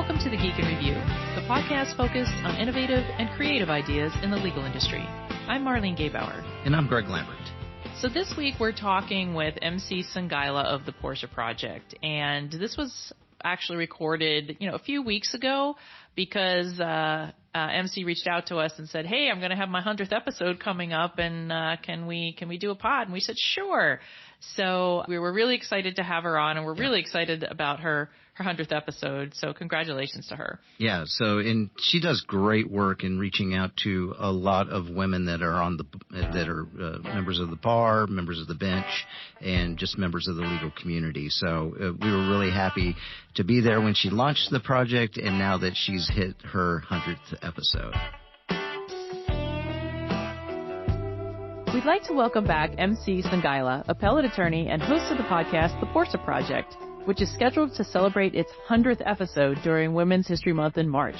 Welcome to the Geek in Review, the podcast focused on innovative and creative ideas in the legal industry. I'm Marlene Gebauer. And I'm Greg Lambert. So this week we're talking with MC Sungaila of the Portia Project, and this was actually recorded, a few weeks ago because MC reached out to us and said, "Hey, I'm going to have my 100th episode coming up, and can we do a pod?" And we said, "Sure." So we were really excited to have her on, and we're really excited about her 100th episode. So congratulations to her. Yeah. And she does great work in reaching out to a lot of women that are members of the bar, members of the bench, and just members of the legal community. So we were really happy to be there when she launched the project, and now that she's hit her 100th episode. We'd like to welcome back MC Sungaila, appellate attorney and host of the podcast, The Portia Project, which is scheduled to celebrate its 100th episode during Women's History Month in March.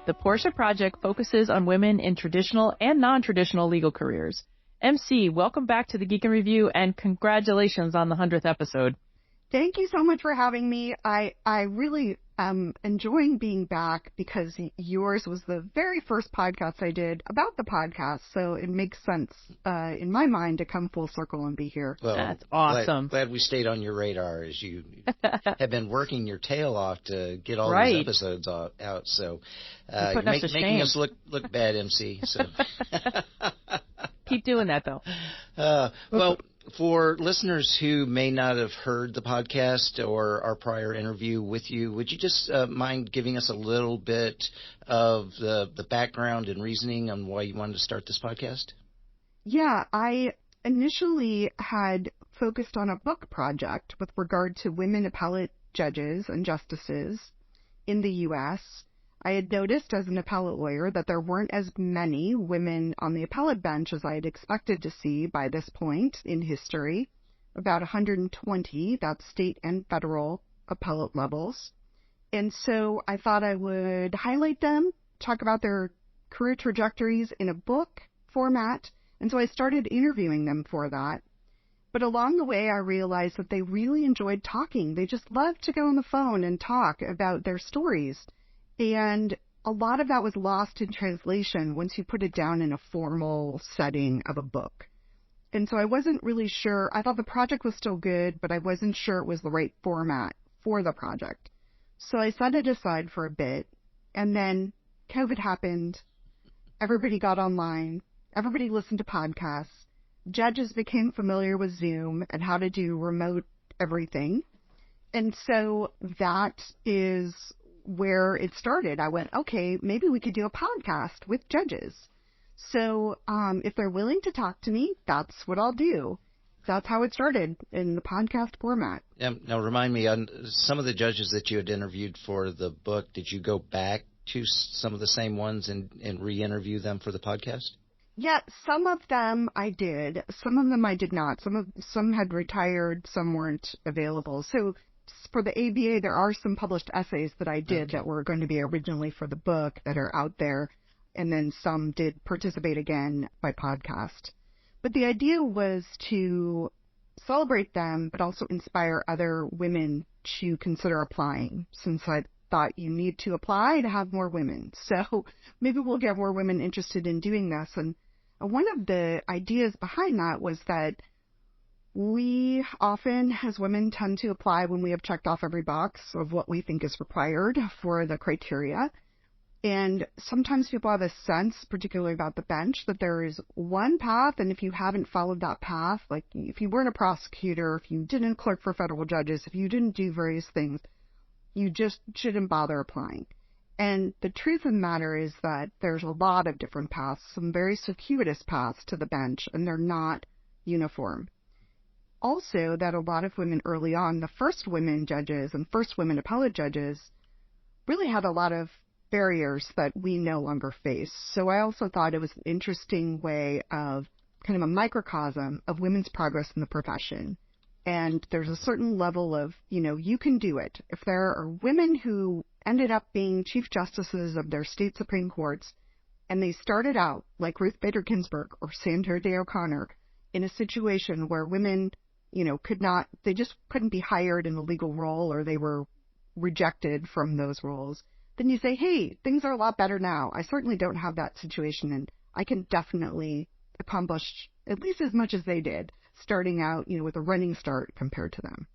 The Portia Project focuses on women in traditional and non-traditional legal careers. MC, welcome back to the Geek in Review, and congratulations on the 100th episode. Thank you so much for having me. I really am enjoying being back because yours was the very first podcast I did about the podcast, so it makes sense in my mind to come full circle and be here. Well, that's awesome. Glad we stayed on your radar as you have been working your tail off to get all these episodes out. So you're making us look bad, MC. So. Keep doing that, though. Well, for listeners who may not have heard the podcast or our prior interview with you, would you just mind giving us a little bit of the background and reasoning on why you wanted to start this podcast? Yeah, I initially had focused on a book project with regard to women appellate judges and justices in the U.S. I had noticed as an appellate lawyer that there weren't as many women on the appellate bench as I had expected to see by this point in history, about 120, that's state and federal appellate levels. And so I thought I would highlight them, talk about their career trajectories in a book format, and so I started interviewing them for that. But along the way, I realized that they really enjoyed talking. They just loved to go on the phone and talk about their stories. And a lot of that was lost in translation once you put it down in a formal setting of a book. And so I wasn't really sure. I thought the project was still good, but I wasn't sure it was the right format for the project. So I set it aside for a bit. And then COVID happened. Everybody got online. Everybody listened to podcasts. Judges became familiar with Zoom and how to do remote everything. And so that is where it started. I went, okay, maybe we could do a podcast with judges. So if they're willing to talk to me, that's what I'll do. That's how it started in the podcast format. Now remind me, on some of the judges that you had interviewed for the book, did you go back to some of the same ones and re-interview them for the podcast? Yeah, some of them I did. Some of them I did not. Some had retired, some weren't available. So for the ABA, there are some published essays that I did that were going to be originally for the book that are out there, and then some did participate again by podcast. But the idea was to celebrate them, but also inspire other women to consider applying, since I thought you need to apply to have more women. So maybe we'll get more women interested in doing this. And one of the ideas behind that was that we often, as women, tend to apply when we have checked off every box of what we think is required for the criteria. And sometimes people have a sense, particularly about the bench, that there is one path, and if you haven't followed that path, like if you weren't a prosecutor, if you didn't clerk for federal judges, if you didn't do various things, you just shouldn't bother applying. And the truth of the matter is that there's a lot of different paths, some very circuitous paths to the bench, and they're not uniform. Also, that a lot of women early on, the first women judges and first women appellate judges, really had a lot of barriers that we no longer face. So I also thought it was an interesting way of kind of a microcosm of women's progress in the profession. And there's a certain level of, you can do it. If there are women who ended up being chief justices of their state Supreme Courts, and they started out like Ruth Bader Ginsburg or Sandra Day O'Connor in a situation where women, they just couldn't be hired in a legal role, or they were rejected from those roles, then you say, hey, things are a lot better now. I certainly don't have that situation, and I can definitely accomplish at least as much as they did, starting out, with a running start compared to them.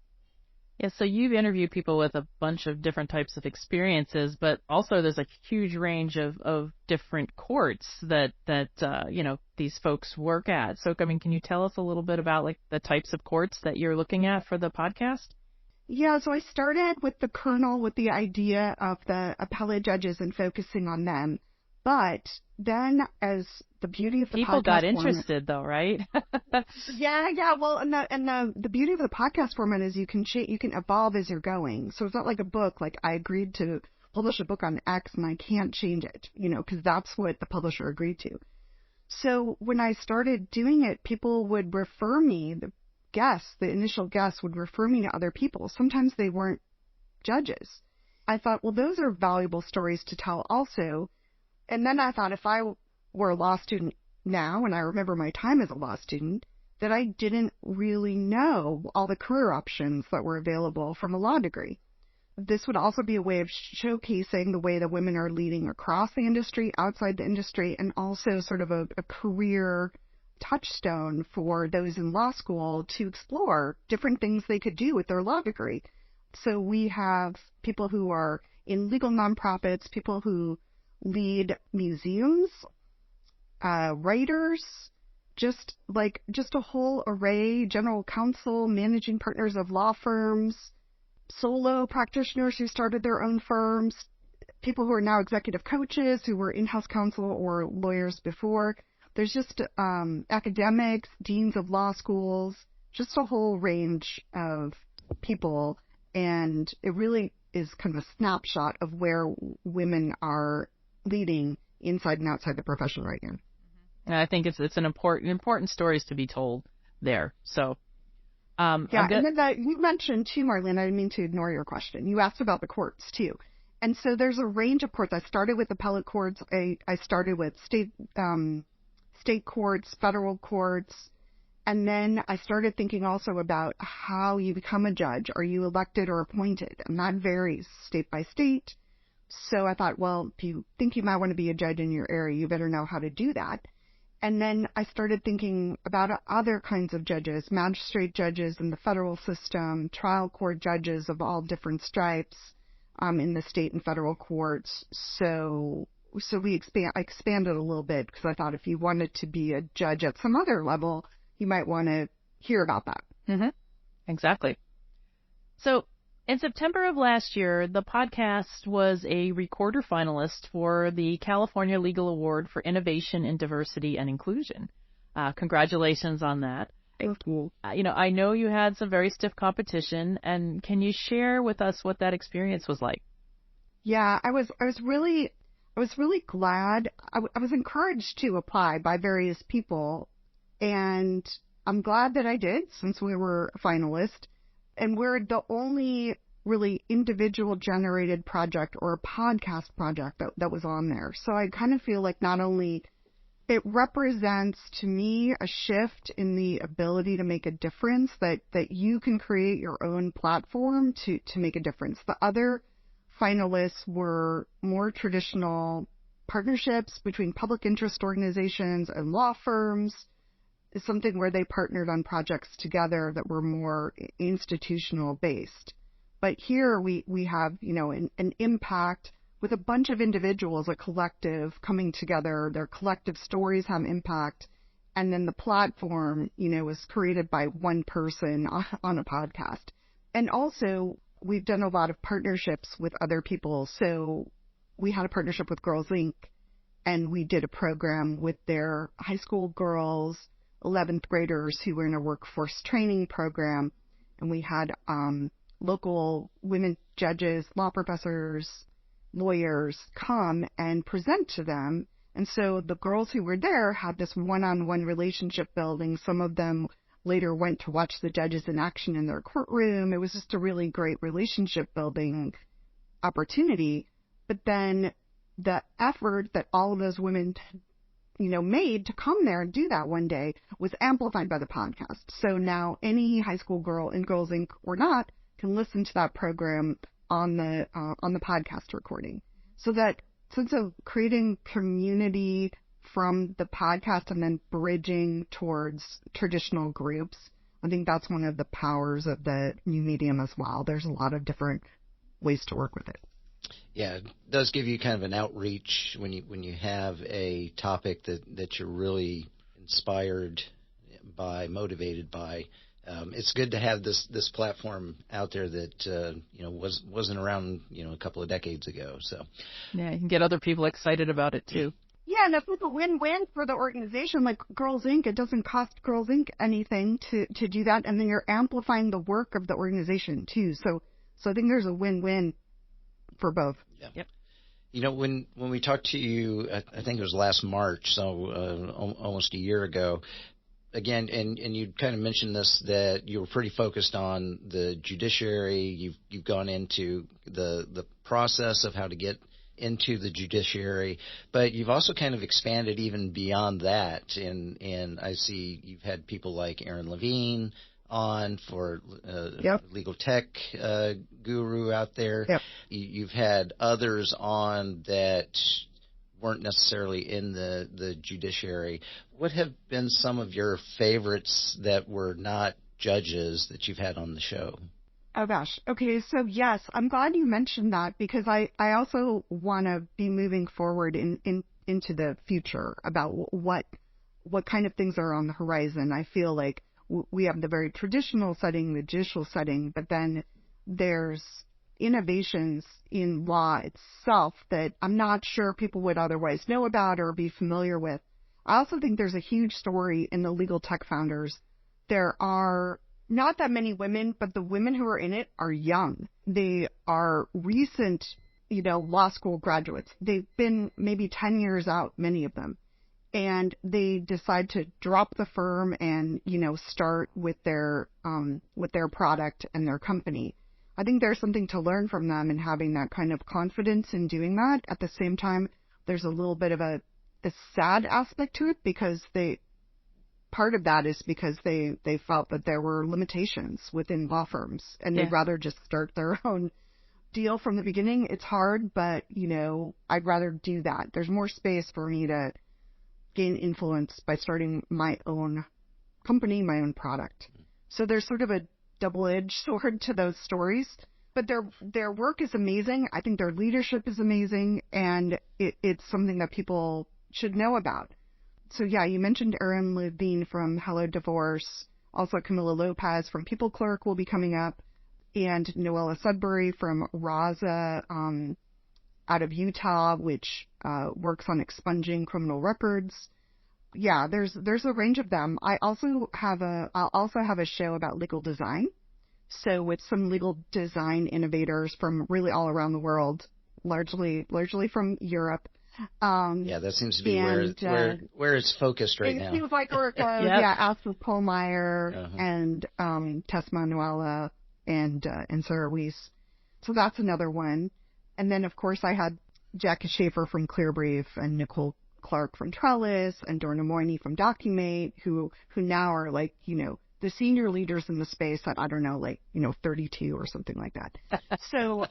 Yeah, so you've interviewed people with a bunch of different types of experiences, but also there's a huge range of different courts that these folks work at. So, can you tell us a little bit about the types of courts that you're looking at for the podcast? Yeah, so I started with the kernel, with the idea of the appellate judges and focusing on them. But then, as the beauty of the people podcast got interested, though, right? Yeah. Well, and the beauty of the podcast format is you can evolve as you're going. So it's not like a book. Like, I agreed to publish a book on X, and I can't change it, because that's what the publisher agreed to. So when I started doing it, people would refer me. The initial guests would refer me to other people. Sometimes they weren't judges. I thought, well, those are valuable stories to tell also. And then I thought, if I were a law student now, and I remember my time as a law student, that I didn't really know all the career options that were available from a law degree. This would also be a way of showcasing the way that women are leading across the industry, outside the industry, and also sort of a career touchstone for those in law school to explore different things they could do with their law degree. So we have people who are in legal nonprofits, people who lead museums, writers, just a whole array, general counsel, managing partners of law firms, solo practitioners who started their own firms, people who are now executive coaches who were in-house counsel or lawyers before. There's just academics, deans of law schools, just a whole range of people. And it really is kind of a snapshot of where women are leading inside and outside the profession right now. And I think it's an important stories to be told there. So, and then you mentioned too, Marlene, I didn't mean to ignore your question. You asked about the courts too. And so there's a range of courts. I started with appellate courts. I started with state courts, federal courts, and then I started thinking also about how you become a judge. Are you elected or appointed? And that varies state by state. So I thought, well, if you think you might want to be a judge in your area, you better know how to do that. And then I started thinking about other kinds of judges, magistrate judges in the federal system, trial court judges of all different stripes in the state and federal courts. So I expanded a little bit because I thought if you wanted to be a judge at some other level, you might want to hear about that. Mm-hmm. Exactly. So in September of last year, the podcast was a recorder finalist for the California Legal Award for Innovation in Diversity and Inclusion. Congratulations on that. Thank you. I know you had some very stiff competition, and can you share with us what that experience was like? Yeah, I was really glad. I was encouraged to apply by various people, and I'm glad that I did since we were a finalist. And we're the only really individual generated project or a podcast project that was on there. So I kind of feel like not only it represents to me a shift in the ability to make a difference, that you can create your own platform to make a difference. The other finalists were more traditional partnerships between public interest organizations and law firms. Is something where they partnered on projects together that were more institutional based. But here we have, an impact with a bunch of individuals, a collective coming together. Their collective stories have impact. And then the platform, was created by one person on a podcast. And also we've done a lot of partnerships with other people. So we had a partnership with Girls Inc. and we did a program with their high school girls, 11th graders who were in a workforce training program, and we had local women judges, law professors, lawyers come and present to them. And so the girls who were there had this one-on-one relationship building. Some of them later went to watch the judges in action in their courtroom. It was just a really great relationship building opportunity. But then the effort that all of those women made to come there and do that one day was amplified by the podcast. So now any high school girl in Girls Inc. or not can listen to that program on the podcast recording. So that sense of creating community from the podcast and then bridging towards traditional groups, I think that's one of the powers of the new medium as well. There's a lot of different ways to work with it. Yeah, it does give you kind of an outreach when you have a topic that you're really inspired by, motivated by. It's good to have this platform out there that wasn't around a couple of decades ago. So yeah, you can get other people excited about it too. Yeah, and it's a win-win for the organization. Like Girls Inc., it doesn't cost Girls Inc. anything to do that, and then you're amplifying the work of the organization too. So I think there's a win-win for both. Yeah. Yep. When we talked to you, I think it was last March, so almost a year ago. Again, and you kind of mentioned this, that you were pretty focused on the judiciary. You've gone into the process of how to get into the judiciary, but you've also kind of expanded even beyond that. And I see you've had people like Aaron Levine on for legal tech guru out there. Yep. You've had others on that weren't necessarily in the judiciary. What have been some of your favorites that were not judges that you've had on the show? Oh gosh. Okay, so yes, I'm glad you mentioned that, because I also want to be moving forward into the future about what kind of things are on the horizon. I feel like we have the very traditional setting, the judicial setting, but then there's innovations in law itself that I'm not sure people would otherwise know about or be familiar with. I also think there's a huge story in the legal tech founders. There are not that many women, but the women who are in it are young. They are recent, law school graduates. They've been maybe 10 years out, many of them. And they decide to drop the firm and, start with their product and their company. I think there's something to learn from them and having that kind of confidence in doing that. At the same time, there's a little bit of a sad aspect to it, because part of that is because they felt that there were limitations within law firms, and they'd rather just start their own deal from the beginning. It's hard, but, I'd rather do that. There's more space for me to gain influence by starting my own company, my own product. So there's sort of a double-edged sword to those stories, but their work is amazing. I think their leadership is amazing, and it's something that people should know about. So yeah, you mentioned Aaron Levine from Hello Divorce. Also Camila Lopez from People Clerk will be coming up, and Noella Sudbury from Raza out of Utah, which works on expunging criminal records. Yeah, there's a range of them. I'll also have a show about legal design. So with some legal design innovators from really all around the world, largely from Europe. That seems to be where it's focused right now. It seems like where it goes. Alfred Pohlmeyer and Tess Manuela and Sarah Weiss. So that's another one. And then of course I had Jackie Schaefer from Clearbrief and Nicole Clark from Trellis and Dorna Moyni from Documate, who now are like, the senior leaders in the space at, 32 or something like that. So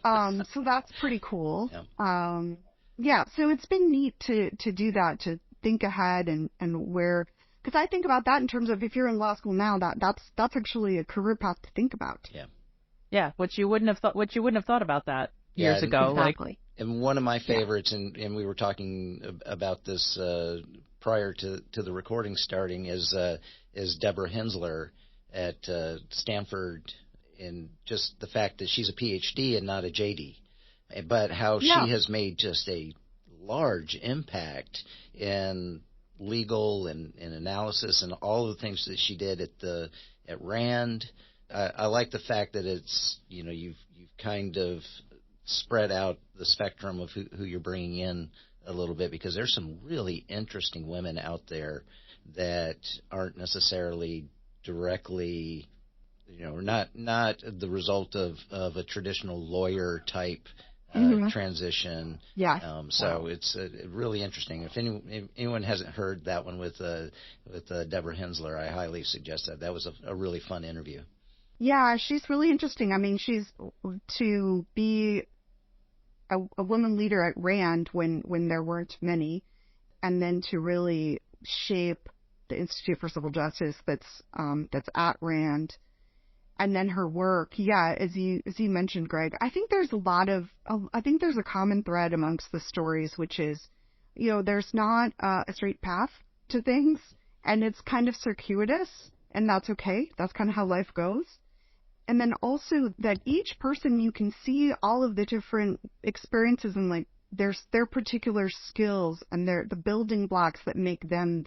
that's pretty cool. So it's been neat to do that, to think ahead and where, because I think about that in terms of, if you're in law school now, that's actually a career path to think about. Yeah, what you wouldn't have thought about that years ago. Exactly. And one of my favorites, and we were talking about this prior to the recording starting, is Deborah Hensler at Stanford, and just the fact that she's a PhD and not a JD, but how she has made just a large impact in legal and analysis and all the things that she did at Rand. I like the fact that it's, you've kind of spread out the spectrum of who you're bringing in a little bit, because there's some really interesting women out there that aren't necessarily directly, not the result of a traditional lawyer type transition. So it's really interesting. If anyone hasn't heard that one with Deborah Hensler, I highly suggest that. That was a really fun interview. Yeah, she's really interesting. I mean, to be a woman leader at RAND when there weren't many, and then to really shape the Institute for Civil Justice that's at RAND, and then her work. Yeah, as you mentioned, Greg, I think there's a common thread amongst the stories, which is, there's not a straight path to things, and it's kind of circuitous, and that's okay. That's kind of how life goes. And then also that each person, you can see all of the different experiences and like their particular skills and the building blocks that make them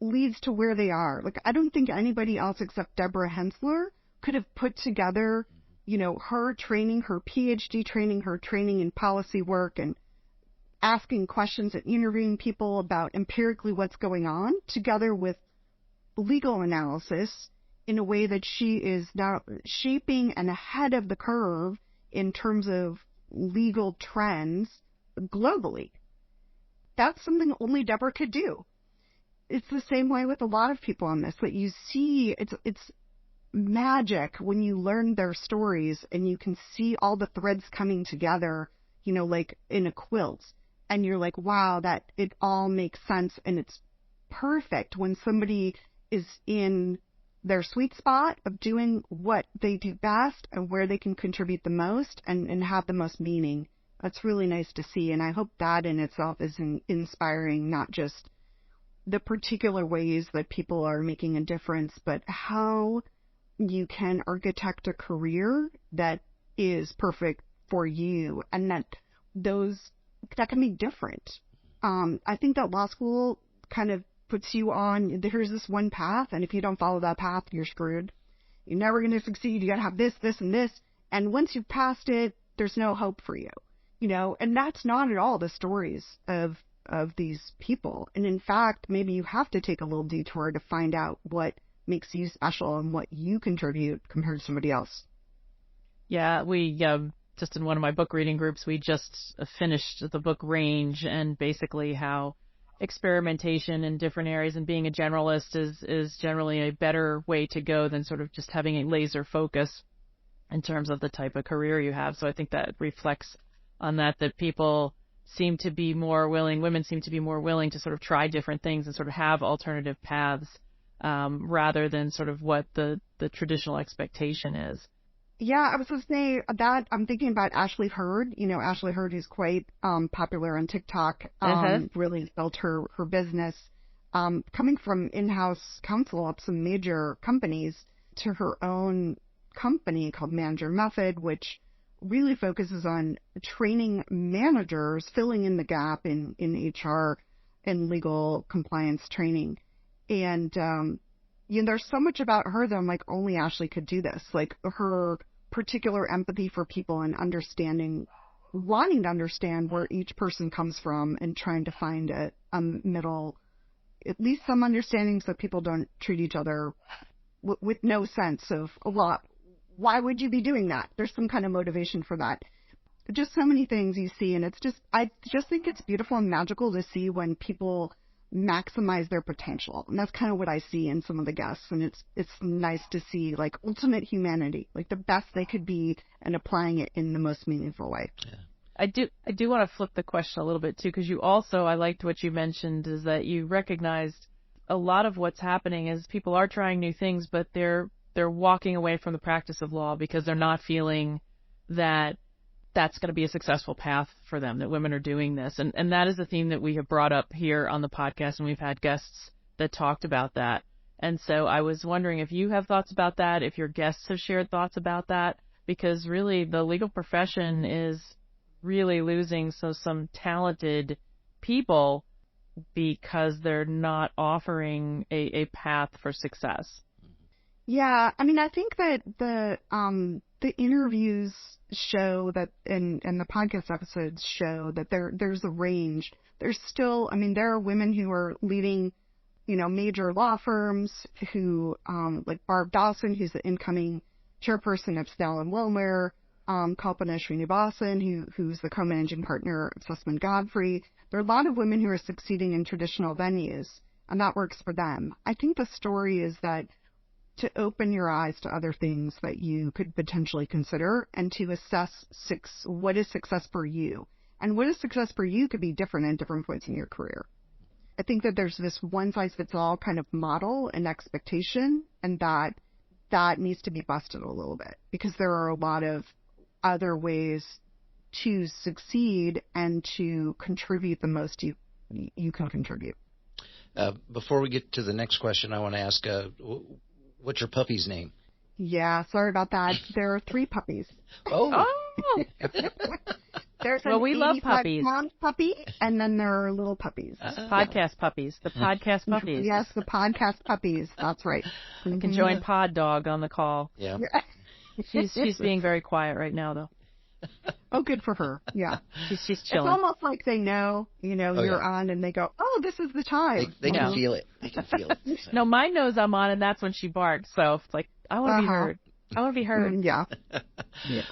leads to where they are. Like, I don't think anybody else except Deborah Hensler could have put together, her training, her PhD training, her training in policy work and asking questions and interviewing people about empirically what's going on, together with legal analysis in a way that she is now shaping and ahead of the curve in terms of legal trends globally. That's something only Deborah could do. It's the same way with a lot of people on this, that you see, it's magic when you learn their stories and you can see all the threads coming together, like in a quilt. And you're like, wow, that it all makes sense. And it's perfect when somebody is in their sweet spot of doing what they do best and where they can contribute the most and have the most meaning. That's really nice to see. And I hope that in itself is inspiring, not just the particular ways that people are making a difference, but how you can architect a career that is perfect for you, and that can be different. I think that law school kind of puts you on, here's this one path, and if you don't follow that path, you're screwed. You're never going to succeed. You got to have this, this, and this. And once you've passed it, there's no hope for you, and that's not at all the stories of these people. And in fact, maybe you have to take a little detour to find out what makes you special and what you contribute compared to somebody else. Yeah, we just in one of my book reading groups, we just finished the book Range, and basically how experimentation in different areas and being a generalist is generally a better way to go than sort of just having a laser focus in terms of the type of career you have. So I think that reflects on that people seem to be more willing, women seem to be more willing to sort of try different things and sort of have alternative paths rather than sort of what the traditional expectation is. Yeah, I was going to say that I'm thinking about Ashley Hurd. Ashley Hurd is quite popular on TikTok, really built her business, coming from in-house counsel of some major companies to her own company called Manager Method, which really focuses on training managers, filling in the gap in HR and legal compliance training. And, there's so much about her that I'm like, only Ashley could do this. Like, her particular empathy for people and wanting to understand where each person comes from and trying to find a middle, at least some understanding so people don't treat each other with no sense of a lot. Why would you be doing that? There's some kind of motivation for that. Just so many things you see, and I just think it's beautiful and magical to see when people maximize their potential. And that's kind of what I see in some of the guests. And it's nice to see like ultimate humanity, like the best they could be and applying it in the most meaningful way. Yeah. I do want to flip the question a little bit too, because I liked what you mentioned is that you recognized a lot of what's happening is people are trying new things, but they're walking away from the practice of law because they're not feeling that that's going to be a successful path for them, that women are doing this. And that is a theme that we have brought up here on the podcast, and we've had guests that talked about that. And so I was wondering if you have thoughts about that, if your guests have shared thoughts about that, because really the legal profession is really losing some talented people because they're not offering a path for success. Yeah, I mean, I think that the interviews show that, and the podcast episodes show that there's a range. There's still, there are women who are leading, major law firms who, like Barb Dawson, who's the incoming chairperson of Snell & Wilmer, Kalpana Srinivasan, who's the co-managing partner of Sussman Godfrey. There are a lot of women who are succeeding in traditional venues, and that works for them. I think the story is that to open your eyes to other things that you could potentially consider and to assess what is success for you. And what is success for you could be different at different points in your career. I think that there's this one-size-fits-all kind of model and expectation, and that needs to be busted a little bit, because there are a lot of other ways to succeed and to contribute the most you can contribute. Before we get to the next question, I want to ask, what's your puppy's name? Yeah, sorry about that. There are 3 puppies. Oh. There's we love puppies. 85-pound puppy, and then there are little puppies. Podcast puppies. The podcast puppies. Yes, the podcast puppies. That's right. You can join Pod Dog on the call. Yeah. She's being very quiet right now, though. Oh, good for her. Yeah. She's chilling. It's almost like they know, you're on, and they go, oh, this is the time. They can feel it. They can feel it. No, mine knows I'm on, and that's when she barks. So it's like, I want to be heard. I want to be heard. Yeah.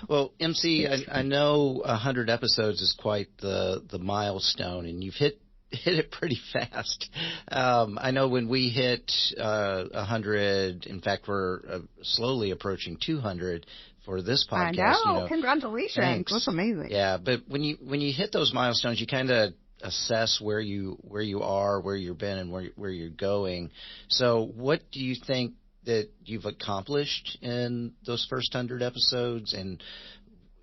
Well, MC, I know 100 episodes is quite the milestone, and you've hit it pretty fast. I know when we hit 100, in fact, we're slowly approaching 200 for this podcast. I know. Congratulations. Thanks. That's amazing. Yeah, but when you hit those milestones, you kind of assess where you are, where you've been, and where you're going. So what do you think that you've accomplished in those first 100 episodes? And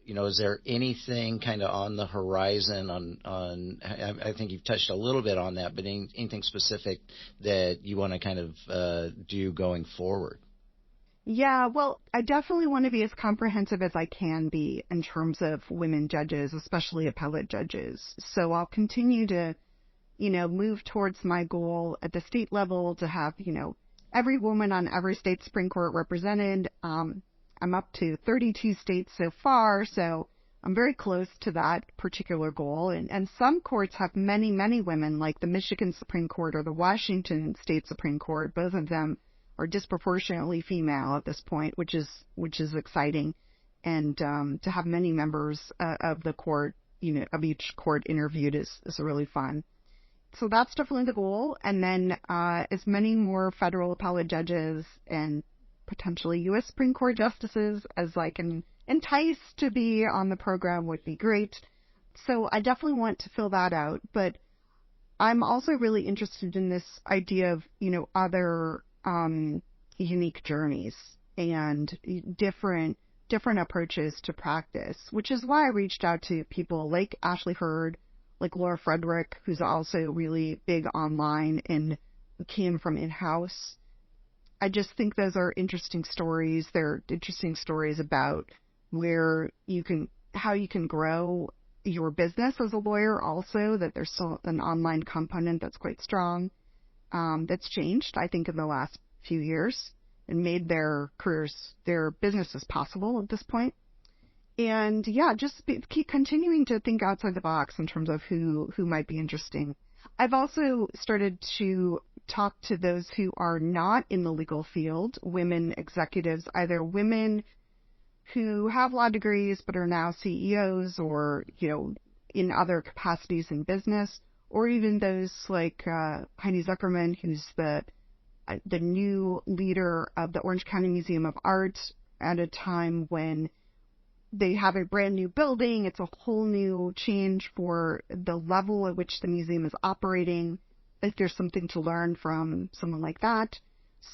is there anything kind of on the horizon on I think you've touched a little bit on that, but anything specific that you want to kind of do going forward? Yeah, well, I definitely want to be as comprehensive as I can be in terms of women judges, especially appellate judges. So I'll continue to, move towards my goal at the state level to have, every woman on every state Supreme Court represented. I'm up to 32 states so far, so I'm very close to that particular goal. And some courts have many, many women, like the Michigan Supreme Court or the Washington State Supreme Court. Both of them are disproportionately female at this point, which is exciting. And to have many members of the court, of each court interviewed is really fun. So that's definitely the goal. And then as many more federal appellate judges and potentially U.S. Supreme Court justices as I can entice to be on the program would be great. So I definitely want to fill that out. But I'm also really interested in this idea of, other unique journeys and different approaches to practice, which is why I reached out to people like Ashley Hurd, like Laura Frederick, who's also really big online and came from in-house. I just think those are interesting stories. They're interesting stories about how you can grow your business as a lawyer also, that there's still an online component that's quite strong, that's changed, I think, in the last few years and made their businesses possible at this point. And yeah, just keep continuing to think outside the box in terms of who might be interesting. I've also started to talk to those who are not in the legal field, women executives, either women who have law degrees but are now CEOs or, in other capacities in business, or even those like Heidi Zuckerman, who's the new leader of the Orange County Museum of Art at a time when they have a brand new building. It's a whole new change for the level at which the museum is operating. If there's something to learn from someone like that.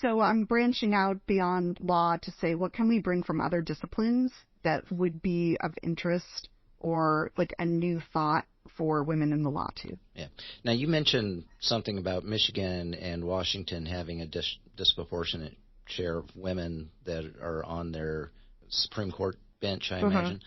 So I'm branching out beyond law to say, what can we bring from other disciplines that would be of interest or like a new thought for women in the law too? Yeah. Now you mentioned something about Michigan and Washington having a disproportionate share of women that are on their Supreme Court bench, I imagine.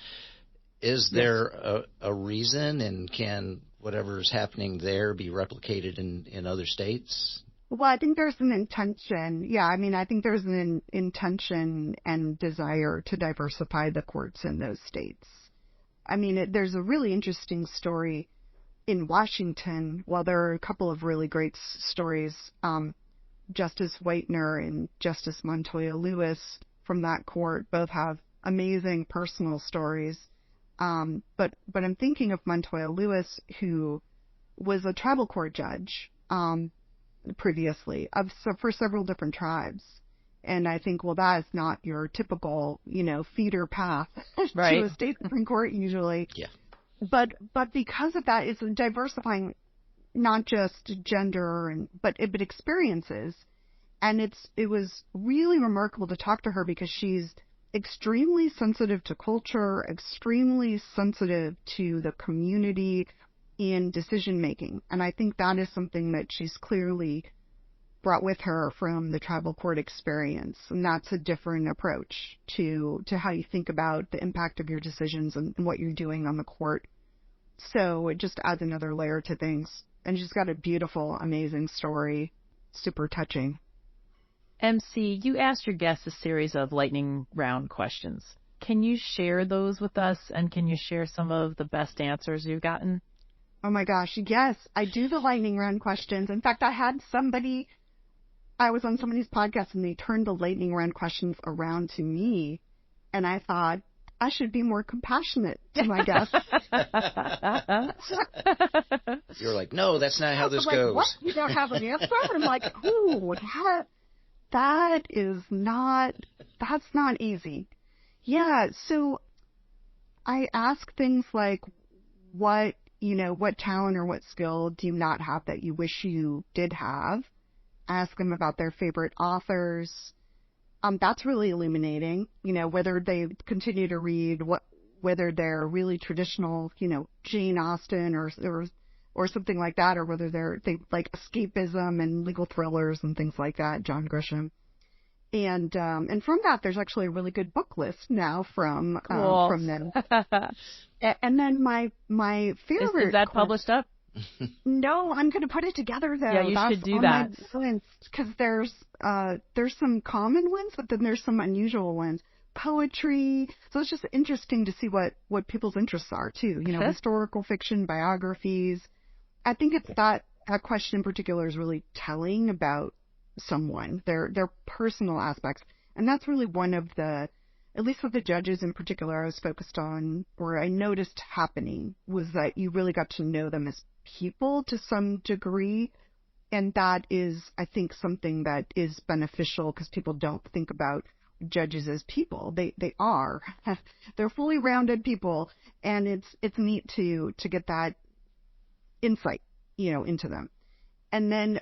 Is there a reason, and can whatever's happening there be replicated in other states? Well, I think there's an intention. Yeah, I mean, I think there's an intention and desire to diversify the courts in those states. I mean, there's a really interesting story in Washington. Well, there are a couple of really great stories. Justice Whitener and Justice Montoya Lewis from that court both have amazing personal stories. But I'm thinking of Montoya Lewis, who was a tribal court judge previously for several different tribes. And I think, well, that is not your typical, feeder path Right. to a state Supreme Court usually. Yeah. But because of that, it's diversifying not just gender but experiences. And it was really remarkable to talk to her because she's extremely sensitive to culture, extremely sensitive to the community in decision making. And I think that is something that she's clearly brought with her from the tribal court experience. And that's a different approach to how you think about the impact of your decisions and what you're doing on the court. So it just adds another layer to things. And she's got a beautiful, amazing story. Super touching. MC, you asked your guests a series of lightning round questions. Can you share those with us, and can you share some of the best answers you've gotten? Oh my gosh, yes. I do the lightning round questions. In fact, I was on somebody's podcast and they turned the lightning round questions around to me, and I thought I should be more compassionate to my guests. You're like, no, that's not how this goes. What? You don't have an answer? I'm like, ooh, that's not easy. Yeah, so I ask things like, what talent or what skill do you not have that you wish you did have? Ask them about their favorite authors. That's really illuminating, whether they continue to read, whether they're really traditional, Jane Austen or something like that, or whether they like escapism and legal thrillers and things like that, John Grisham. And from that, there's actually a really good book list now from them. And then my favorite. Is that published up? No, I'm going to put it together though. Yeah, you should do that. Because there's some common ones, but then there's some unusual ones. Poetry. So it's just interesting to see what people's interests are too. Historical fiction, biographies. I think it's that question in particular is really telling about someone, their personal aspects. And that's really one of the, at least with the judges in particular, I was focused on, or I noticed happening, was that you really got to know them as people to some degree. And that is, I think, something that is beneficial because people don't think about judges as people. They are. They're fully rounded people. And it's neat to get that insight, into them. And then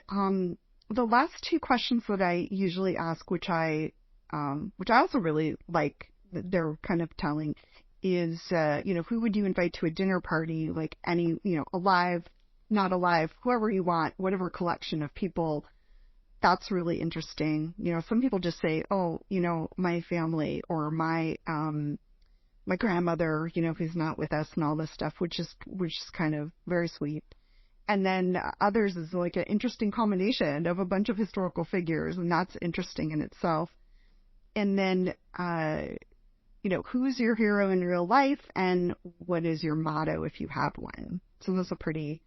the last two questions that I usually ask, which I also really like, they're kind of telling, is, who would you invite to a dinner party, like any, alive, not alive, whoever you want, whatever collection of people. That's really interesting. Some people just say, oh, my family or my grandmother, who's not with us and all this stuff, which is kind of very sweet. And then others is like an interesting combination of a bunch of historical figures, and that's interesting in itself. And then, who's your hero in real life, and what is your motto if you have one? So those are the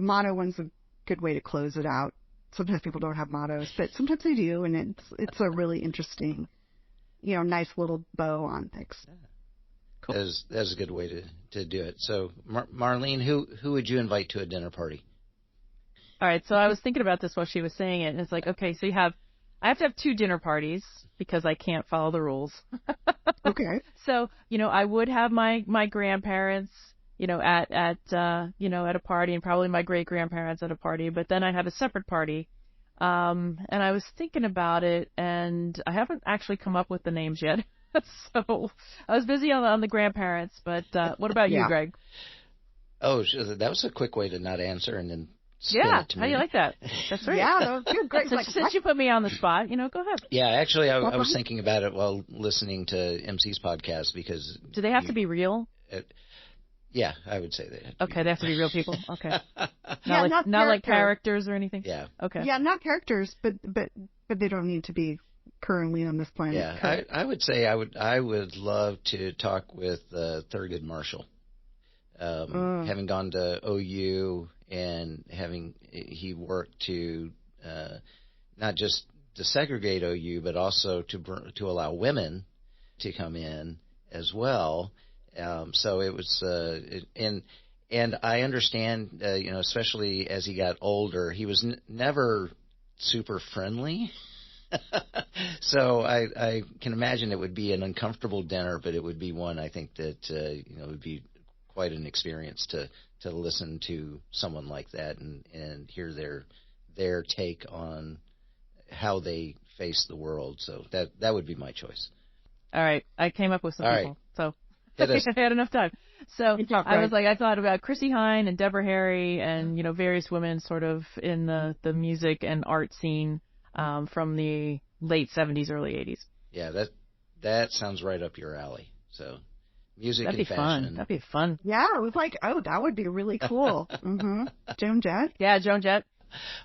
motto one's a good way to close it out. Sometimes people don't have mottos, but sometimes they do, and it's a really interesting, nice little bow on things. Cool. That's a good way to do it. So, Marlene, who would you invite to a dinner party? All right, so I was thinking about this while she was saying it, and it's like, okay, so I have to have 2 dinner parties because I can't follow the rules. Okay. So, I would have my grandparents, at a party, and probably my great-grandparents at a party, but then I'd have a separate party. And I was thinking about it, and I haven't actually come up with the names yet. So I was busy on the grandparents, but what about you, Greg? Oh, that was a quick way to not answer and then spin it to me. How do you like that? That's right. Yeah, that was great. Since you put me on the spot, go ahead. Yeah, actually, I was thinking about it while listening to MC's podcast because... Do they have to be real? Yeah, I would say that. Okay, they have to be real people. Okay. Not like characters or anything? Yeah. Okay. Yeah, not characters, but they don't need to be currently on this planet. Yeah, I would say I would love to talk with Thurgood Marshall. Having gone to OU and he worked to not just to segregate OU, but also to allow women to come in as well. So it was, and I understand, especially as he got older, he was never super friendly So I can imagine it would be an uncomfortable dinner, but it would be one I think that it would be quite an experience to listen to someone like that and hear their take on how they face the world. So that would be my choice. All right, I came up with some All people, right. so Hit us. I had enough time. So I was right. I thought about Chrissy Hine and Deborah Harry and various women sort of in the music and art scene from the late 70s, early 80s. Yeah, that sounds right up your alley. So music That'd and be fashion. fun. That'd be fun. Yeah, it was like, oh, that would be really cool. Mm-hmm. Joan Jett? Yeah, Joan Jett.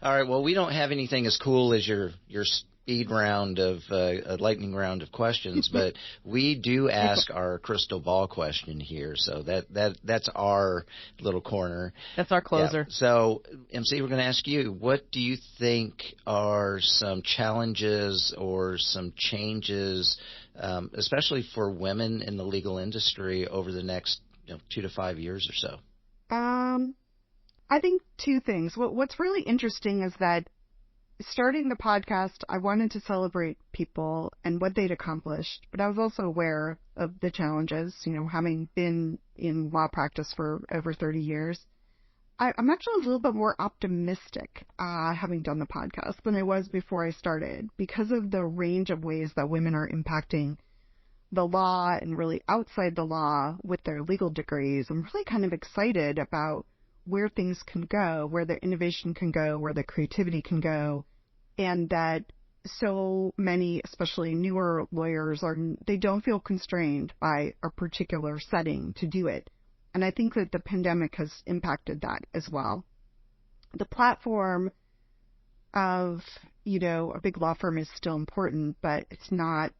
All right. Well, we don't have anything as cool as your speed round of a lightning round of questions, but we do ask our crystal ball question here. So that's our little corner. That's our closer. Yeah. So, MC, we're going to ask you, what do you think are some challenges or some changes, especially for women in the legal industry over the next 2 to 5 years or so? I think two things. What's really interesting is that starting the podcast, I wanted to celebrate people and what they'd accomplished, but I was also aware of the challenges, having been in law practice for over 30 years. I'm actually a little bit more optimistic having done the podcast than I was before I started because of the range of ways that women are impacting the law and really outside the law with their legal degrees. I'm really kind of excited about where things can go, where the innovation can go, where the creativity can go, and that so many, especially newer lawyers, they don't feel constrained by a particular setting to do it. And I think that the pandemic has impacted that as well. The platform of, a big law firm is still important, but it's not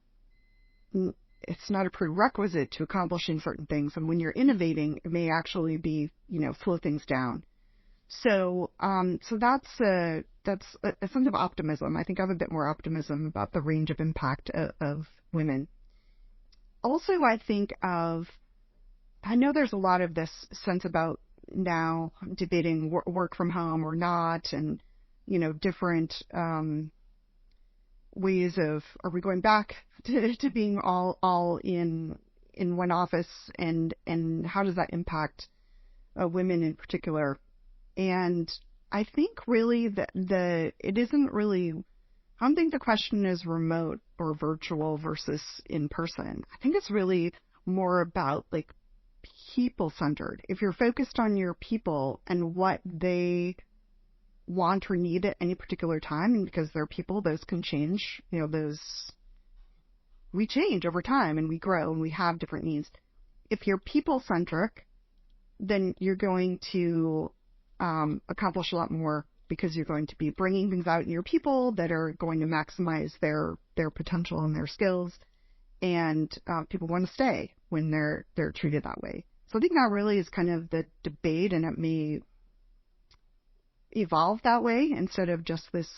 a prerequisite to accomplishing certain things. And when you're innovating, it may actually be, slow things down. So that's a sense of optimism. I think I have a bit more optimism about the range of impact of women. Also, I know there's a lot of this sense about now debating work from home or not, and, different ways of, are we going back to being all in one office, and how does that impact women in particular? And I think really that it isn't really, I don't think the question is remote or virtual versus in person. I think it's really more about like people centered. If you're focused on your people and what they want or need at any particular time, and because they're people, those can change, we change over time and we grow and we have different needs. If you're people centric, then you're going to accomplish a lot more, because you're going to be bringing things out in your people that are going to maximize their potential and their skills, and people want to stay when they're treated that way. So I think that really is kind of the debate, and it may evolve that way instead of just this,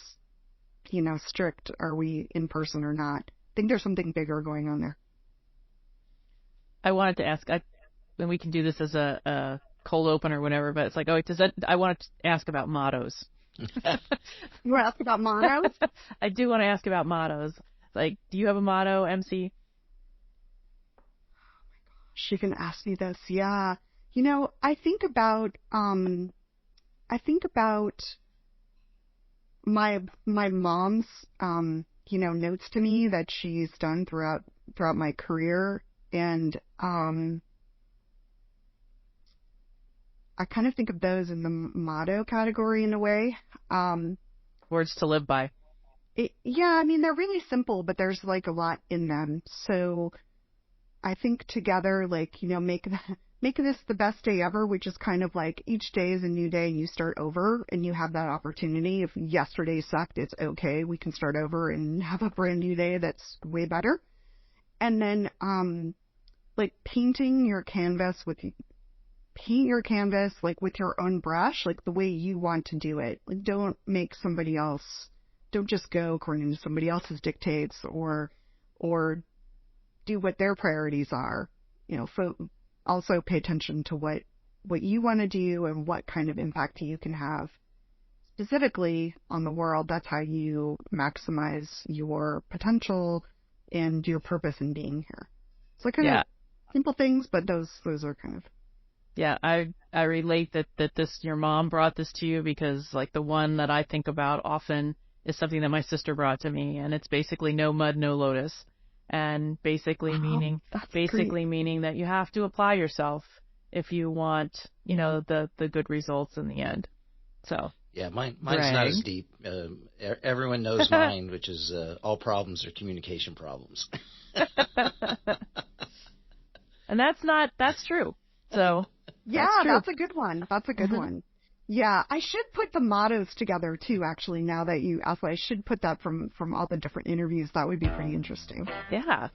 strict, are we in person or not? I think there's something bigger going on there. I wanted to ask, and we can do this as a cold open or whatever, but it's like, I want to ask about mottos. You want to ask about mottos? I do want to ask about mottos. Like, do you have a motto, MC? She can ask me this. Yeah. I think about my mom's, notes to me that she's done throughout my career. And, I kind of think of those in the motto category in a way. Words to live by. Yeah, they're really simple, but there's like a lot in them. So I think together, make this the best day ever, which is kind of like each day is a new day and you start over and you have that opportunity. If yesterday sucked, it's okay. We can start over and have a brand new day that's way better. And then, painting your canvas paint your canvas with your own brush, the way you want to do it. Don't just go according to somebody else's dictates or do what their priorities are. Also pay attention to what you want to do and what kind of impact you can have. specifically on the world, that's how you maximize your potential and your purpose in being here. So kind of simple things, but those are kind of. Yeah, I relate that this, your mom brought this to you, because like the one that I think about often is something that my sister brought to me, and it's basically no mud, no lotus. And basically meaning that you have to apply yourself if you want, the good results in the end. So. Yeah, mine's not as deep. Everyone knows mine, which is all problems are communication problems. And that's true. So. Yeah, that's a good one. That's a good one. Yeah, I should put the mottos together too, actually, now that you asked. I should put that from all the different interviews. That would be pretty interesting. Yeah.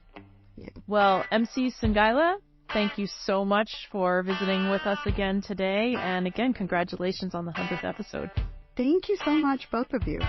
Well, MC Sungaila, thank you so much for visiting with us again today. And again, congratulations on the 100th episode. Thank you so much, both of you.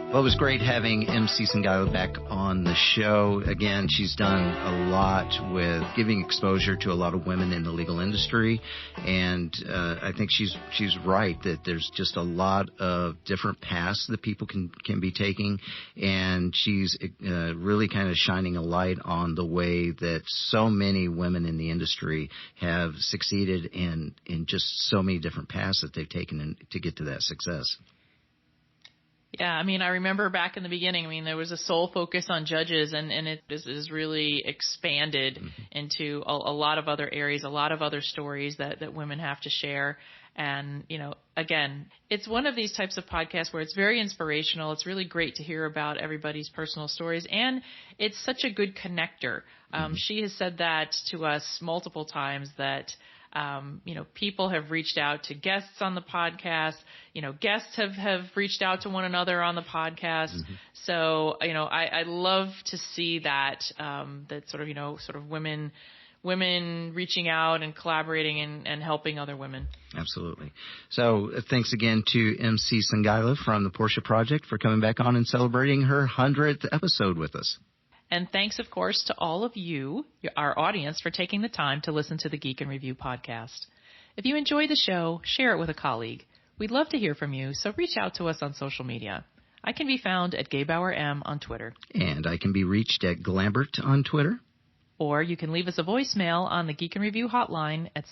Well, it was great having MC Sungaila back on the show. Again, she's done a lot with giving exposure to a lot of women in the legal industry, and I think she's right that there's just a lot of different paths that people can be taking, and she's really kind of shining a light on the way that so many women in the industry have succeeded in just so many different paths that they've taken to get to that success. Yeah, I mean, I remember back in the beginning, I mean, there was a sole focus on judges, and it is really expanded into a lot of other areas, a lot of other stories that women have to share. And, again, it's one of these types of podcasts where it's very inspirational. It's really great to hear about everybody's personal stories, and it's such a good connector. She has said that to us multiple times that people have reached out to guests on the podcast. Guests have reached out to one another on the podcast. So, I love to see that, that sort of women reaching out and collaborating and helping other women. Absolutely. So thanks again to MC Sungaila from the Portia Project for coming back on and celebrating her 100th episode with us. And thanks, of course, to all of you, our audience, for taking the time to listen to the Geek in Review podcast. If you enjoy the show, share it with a colleague. We'd love to hear from you, so reach out to us on social media. I can be found at Gebauer M on Twitter. And I can be reached at Lambert on Twitter. Or you can leave us a voicemail on the Geek in Review hotline at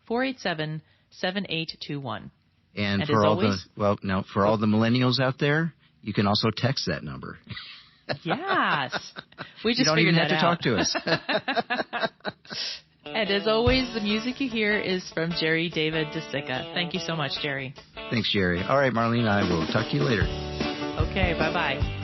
713-487-7821. And for all all the millennials out there, you can also text that number. Yes. We just you don't even have to talk to us. And as always, the music you hear is from Jerry David DeSica. Thank you so much, Jerry. Thanks, Jerry. All right, Marlene, I will talk to you later. Okay, bye-bye.